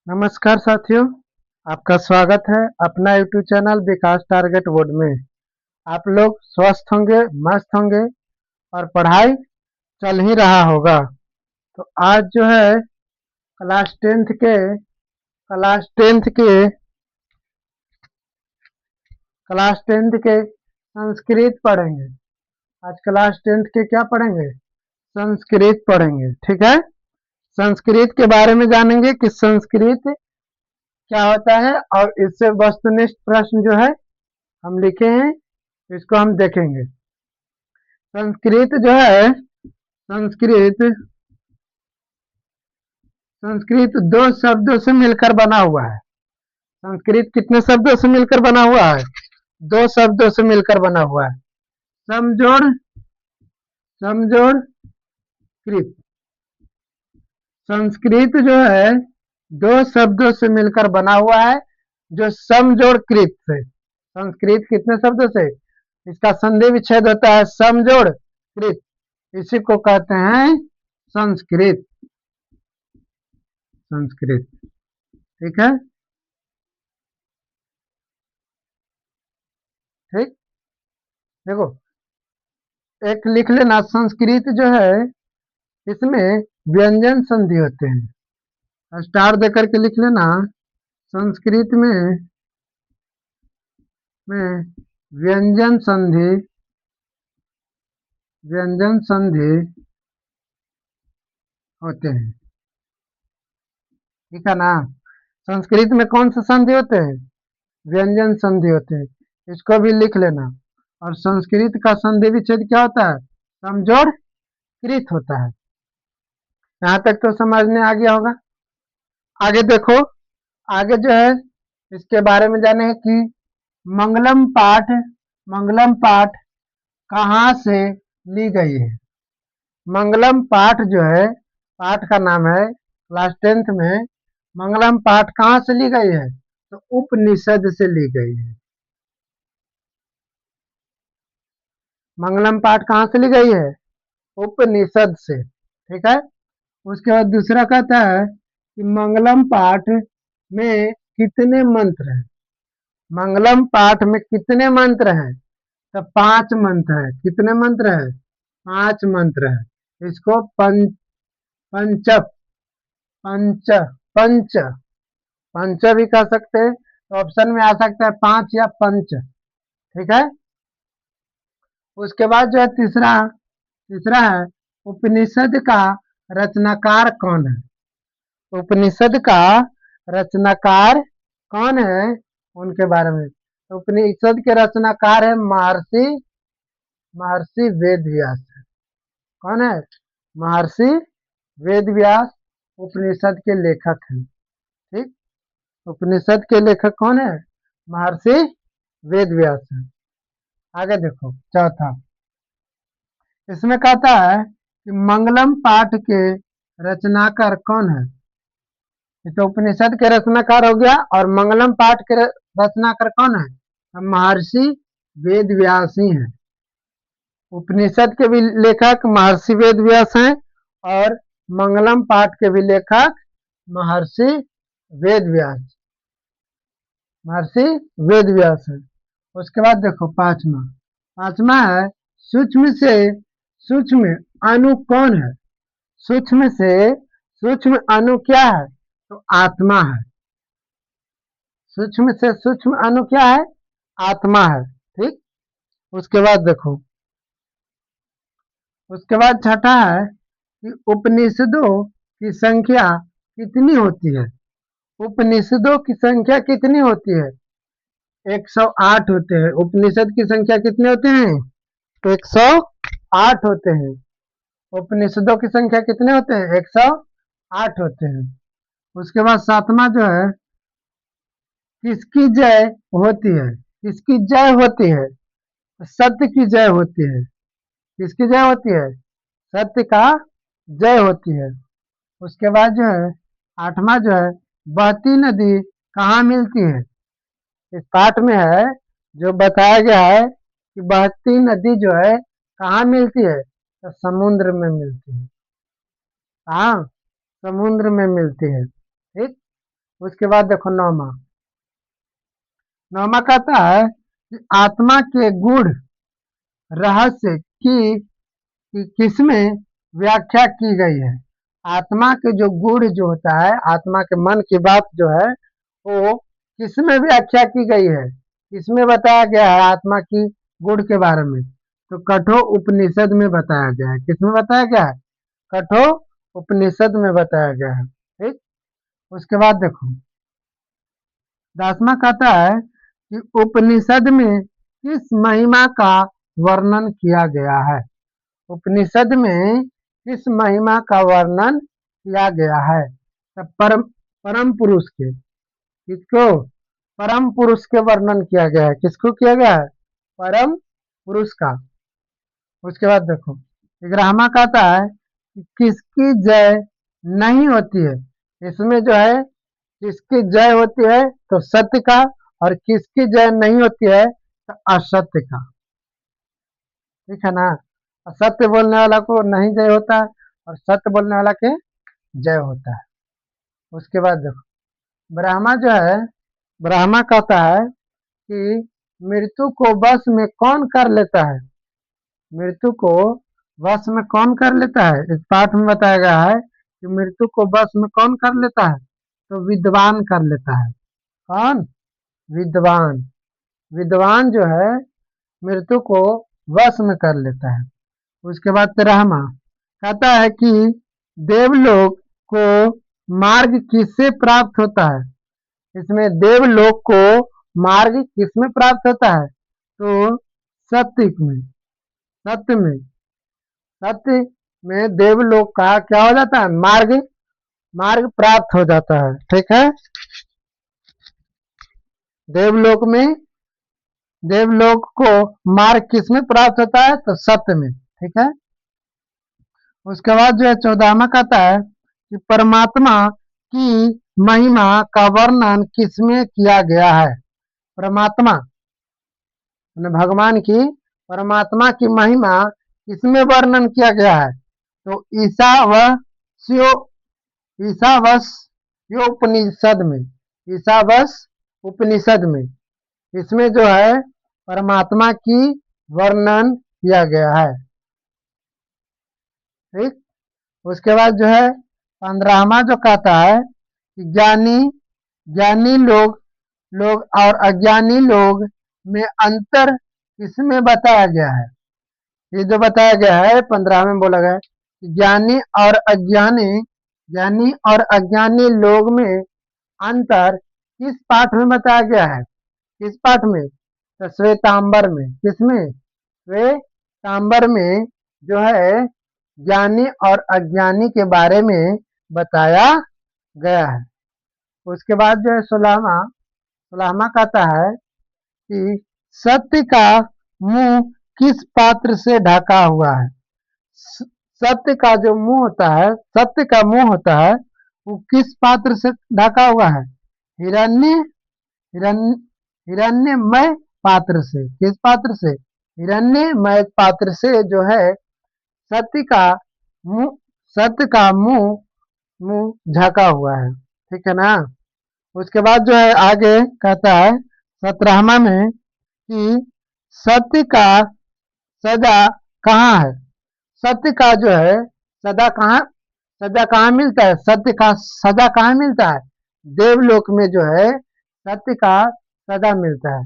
नमस्कार साथियों, आपका स्वागत है अपना यूट्यूब चैनल विकास टारगेट बोर्ड में। आप लोग स्वस्थ होंगे, मस्त होंगे और पढ़ाई चल ही रहा होगा। तो आज जो है क्लास क्लास टेंथ के क्लास टेंथ के संस्कृत पढ़ेंगे। आज क्लास टेंथ के क्या पढ़ेंगे? संस्कृत पढ़ेंगे, ठीक है। संस्कृत के बारे में जानेंगे कि संस्कृत क्या होता है और इससे वस्तुनिष्ठ प्रश्न जो है हम लिखे हैं, इसको हम देखेंगे। संस्कृत जो है संस्कृत संस्कृत दो शब्दों से मिलकर बना हुआ है। संस्कृत कितने शब्दों से मिलकर बना हुआ है? दो शब्दों से मिलकर बना हुआ है। समजोड़ समजोड़ कृत। संस्कृत जो है दो शब्दों से मिलकर बना हुआ है, जो समजोड़ कृत से। संस्कृत कितने शब्दों से? इसका संधि विच्छेद होता है समजोड़ कृत, इसी को कहते हैं संस्कृत। संस्कृत, ठीक है। ठीक, देखो एक लिख लेना, संस्कृत जो है इसमें व्यंजन संधि होते हैं। स्टार देकर के लिख लेना, संस्कृत में व्यंजन संधि होते हैं, ठीक है ना। संस्कृत में कौन से संधि होते हैं? व्यंजन संधि होते हैं, इसको भी लिख लेना। और संस्कृत का संधि विच्छेद क्या होता है? समजोड़ कृत होता है। यहाँ तक तो समझ में आ गया होगा। आगे देखो, आगे जो है इसके बारे में जाने कि मंगलम पाठ कहाँ से ली गई है। मंगलम पाठ जो है, पाठ का नाम है, क्लास टेंथ में मंगलम पाठ कहाँ से ली गई है? तो उपनिषद से ली गई है। मंगलम पाठ कहाँ से ली गई है? उपनिषद से, ठीक है। उसके बाद दूसरा कहता है कि मंगलम पाठ में कितने मंत्र हैं? मंगलम पाठ में कितने मंत्र हैं? तो 5 मंत्र है। कितने मंत्र है? 5 मंत्र है। इसको पंच पंच पंच पंच भी कह सकते हैं, तो ऑप्शन में आ सकता है 5 या पंच, ठीक है। उसके बाद जो है तीसरा तीसरा है, उपनिषद का रचनाकार कौन है? उपनिषद का रचनाकार कौन है, उनके बारे में। उपनिषद के रचनाकार है महर्षि महर्षि वेद व्यास। कौन है? महर्षि वेद व्यास उपनिषद के लेखक हैं, ठीक। उपनिषद के लेखक कौन है? महर्षि वेद व्यास हैं। आगे देखो चौथा, इसमें कहता है कि मंगलम पाठ के रचनाकार कौन है। ये तो उपनिषद के रचनाकार हो गया, और मंगलम पाठ के रचनाकार कौन है? महर्षि वेद व्यास ही हैं। उपनिषद के भी लेखक महर्षि वेद व्यास हैं, और मंगलम पाठ के भी लेखक महर्षि वेद व्यास महर्षि वेद व्यास है। उसके बाद देखो पांचवा पांचवा है, सूक्ष्म से सूक्ष्म अणु कौन है? सूक्ष्म से सूक्ष्म अणु क्या है? तो आत्मा है। सूक्ष्म से सूक्ष्म अणु क्या है? आत्मा है, ठीक। उसके बाद देखो, उसके बाद छठा है कि उपनिषदों की संख्या कितनी होती है? उपनिषदों की संख्या कितनी होती है? 108 होते हैं। उपनिषद की संख्या कितने होते हैं? 108 होते हैं। उपनिषदों की संख्या कितने होते हैं? 108 होते हैं। उसके बाद सातवां जो है, किसकी जय होती है? किसकी जय होती है? सत्य की जय होती है। किसकी जय होती है? सत्य का जय होती है। उसके बाद जो है आठवां जो है, बहती नदी कहाँ मिलती है? इस पाठ में है जो बताया गया है कि बहती नदी जो है कहाँ मिलती है? तो समुद्र में मिलती है। हाँ, समुद्र में मिलती है, ठीक। उसके बाद देखो नौमा। नौमा कहता है कि आत्मा के गूढ़ रहस्य की किसमें व्याख्या की गई है। आत्मा के जो गूढ़ जो होता है, आत्मा के मन की बात जो है, वो किसमें व्याख्या की गई है, किसमें बताया गया है आत्मा की गुण के बारे में। तो कठोर उपनिषद में बताया गया है। किसमें बताया गया है? कठोर उपनिषद में बताया गया है। ठीक। उसके बाद देखो 10वां कहता है कि उपनिषद में किस महिमा का वर्णन किया गया है। उपनिषद में किस महिमा का वर्णन किया गया है? तो परम पुरुष के। किसको? परम पुरुष के वर्णन किया गया है। किसको किया गया है? परम पुरुष का। उसके बाद देखो 11वां कहता है कि किसकी जय नहीं होती है। इसमें जो है किसकी जय होती है तो सत्य का, और किसकी जय नहीं होती है तो असत्य का। ठीक है ना। असत्य बोलने वाला को नहीं जय होता है और सत्य बोलने वाला के जय होता है। उसके बाद देखो ब्रह्मा जो है, ब्रह्मा कहता है कि मृत्यु को वश में कौन कर लेता है। मृत्यु को वश में कौन कर लेता है? इस पाठ में बताया गया है कि मृत्यु को वश में कौन कर लेता है तो विद्वान कर लेता है। कौन? विद्वान। विद्वान जो है मृत्यु को वश में कर लेता है। उसके बाद 13वां कहता है कि देवलोक को मार्ग किससे प्राप्त होता है। इसमें देवलोक को मार्ग किसमें प्राप्त होता है तो सत्य में। सत्य में। सत्य में देवलोक का क्या हो जाता है? मार्ग। मार्ग प्राप्त हो जाता है। ठीक है। देवलोक में, देवलोक को मार्ग किसमें प्राप्त होता है तो सत्य में। ठीक है। उसके बाद जो है 14वां कहता है कि परमात्मा की महिमा का वर्णन किसमें किया गया है। परमात्मा भगवान की, परमात्मा की महिमा किसमें वर्णन किया गया है तो ईशावास्यो, ईशावास्य उपनिषद में। ईशावास्य उपनिषद में इसमें जो है परमात्मा की वर्णन किया गया है। ठीक। उसके बाद जो है 15वां जो कहता है कि ज्ञानी, ज्ञानी लोग और अज्ञानी लोग में अंतर किसमें बताया गया है। ये जो बताया गया है 15 में बोला गया है कि ज्ञानी और अज्ञानी, ज्ञानी और अज्ञानी लोग में अंतर किस पाठ में बताया गया है। किस पाठ में तो श्वेतांबर में। किसमें? श्वेतांबर में जो है ज्ञानी और अज्ञानी के बारे में बताया गया है। उसके बाद जो है 16वां कहता है कि सत्य का मुंह किस पात्र से ढका हुआ है। सत्य का जो मुंह होता है, सत्य का मुंह होता है वो किस पात्र से ढका हुआ है? हिरण्य, हिरण्य, हिरण्यमय पात्र से। किस पात्र से? हिरण्यमय पात्र से जो है सत्य का मुंह, सत्य का मुंह, मुंह ढका हुआ है। ठीक है ना। उसके बाद जो है आगे कहता है 17वां में कि सत्य का सजा कहाँ है। सत्य का जो है सजा कहाँ, सजा कहाँ मिलता है? सत्य का सजा कहाँ मिलता है? देवलोक में जो है सत्य का सजा मिलता है।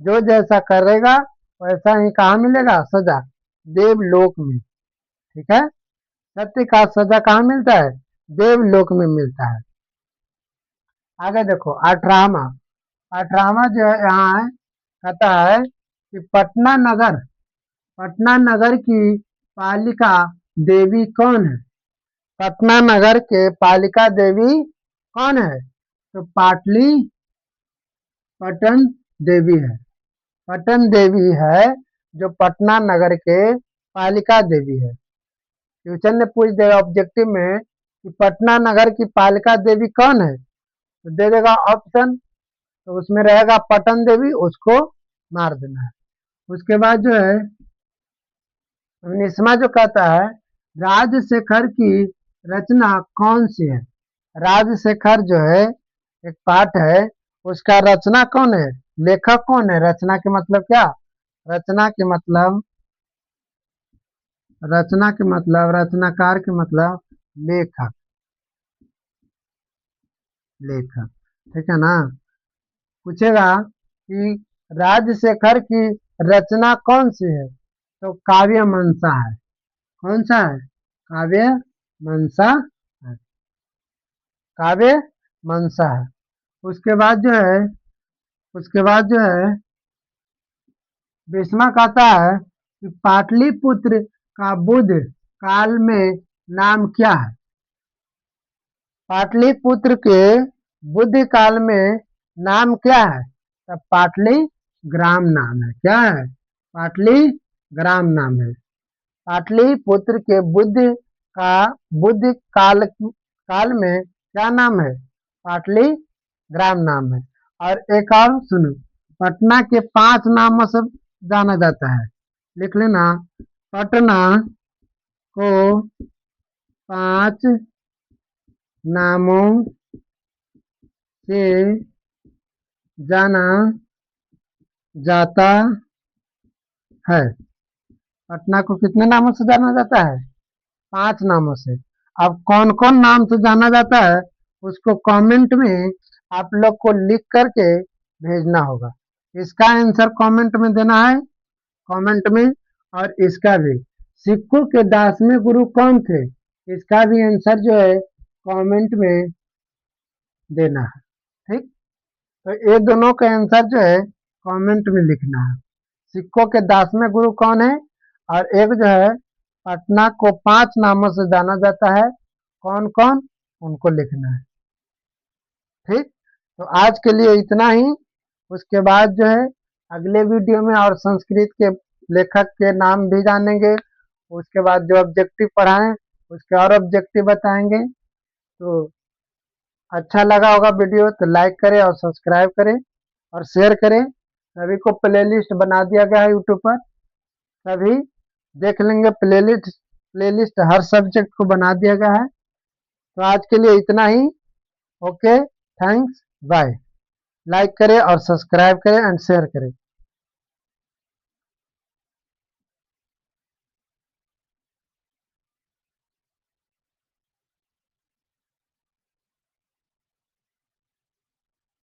जो जैसा करेगा वैसा ही कहाँ मिलेगा सजा? देवलोक में। ठीक है। सत्य का सजा कहाँ मिलता है? देवलोक में मिलता है। आगे देखो 18वां। 18वां जो है यहाँ है कहता है कि पटना नगर, पटना नगर की पालिका देवी कौन है। पटना नगर के पालिका देवी कौन है तो पाटली पटन देवी है। पटन देवी है जो पटना नगर के पालिका देवी है। क्वेश्चन ने पूछ देगा ऑब्जेक्टिव में कि पटना नगर की पालिका देवी कौन है तो दे देगा ऑप्शन, तो उसमें रहेगा पटन देवी, उसको मार देना है। उसके बाद जो है 19वां जो कहता है राजशेखर की रचना कौन सी है। राजशेखर जो है एक पाठ है, उसका रचना कौन है, लेखक कौन है? रचना के मतलब क्या? रचना के मतलब, रचना के मतलब, रचनाकार के मतलब लेखक, लेखक। ठीक है ना? पूछेगा कि राजशेखर की रचना कौन सी है, तो काव्य मंसा है। कौन सा है? काव्य मंसा है। काव्य मंसा है। उसके बाद जो है, उसके बाद जो है भीष्मा कहता है कि पाटलिपुत्र का बुद्ध काल में नाम क्या है? पाटलिपुत्र के बुद्ध काल में नाम क्या है? तब पाटली ग्राम नाम है। क्या है? पाटली ग्राम नाम है। पाटलिपुत्र के का बुद्ध काल में क्या नाम है? पाटली ग्राम नाम है। और एक और सुनो, पटना के 5 नामों से जाना जाता है। लिख लेना, पटना को 5 नामों से जाना जाता है। पटना को कितने नामों से जाना जाता है? 5 नामों से। अब कौन कौन नाम से जाना जाता है, उसको कमेंट में आप लोग को लिख करके भेजना होगा। इसका आंसर कमेंट में देना है, कमेंट में। और इसका भी, सिक्खों के 10वें गुरु कौन थे, इसका भी आंसर जो है कमेंट में देना है। ठीक, तो ये दोनों का आंसर जो है कमेंट में लिखना है। सिक्खों के 10वें गुरु कौन है, और एक जो है पटना को 5 नामों से जाना जाता है, कौन कौन, उनको लिखना है। ठीक, तो आज के लिए इतना ही। उसके बाद जो है अगले वीडियो में और संस्कृत के लेखक के नाम भी जानेंगे। उसके बाद जो ऑब्जेक्टिव पढ़ाएं उसके और ऑब्जेक्टिव बताएंगे। तो अच्छा लगा होगा वीडियो तो लाइक करें और सब्सक्राइब करें और शेयर करें। सभी को प्लेलिस्ट बना दिया गया है यूट्यूब पर, सभी देख लेंगे। प्लेलिस्ट प्लेलिस्ट हर सब्जेक्ट को बना दिया गया है। तो आज के लिए इतना ही। Okay, thanks, bye. लाइक करें और सब्सक्राइब करें एंड शेयर करें।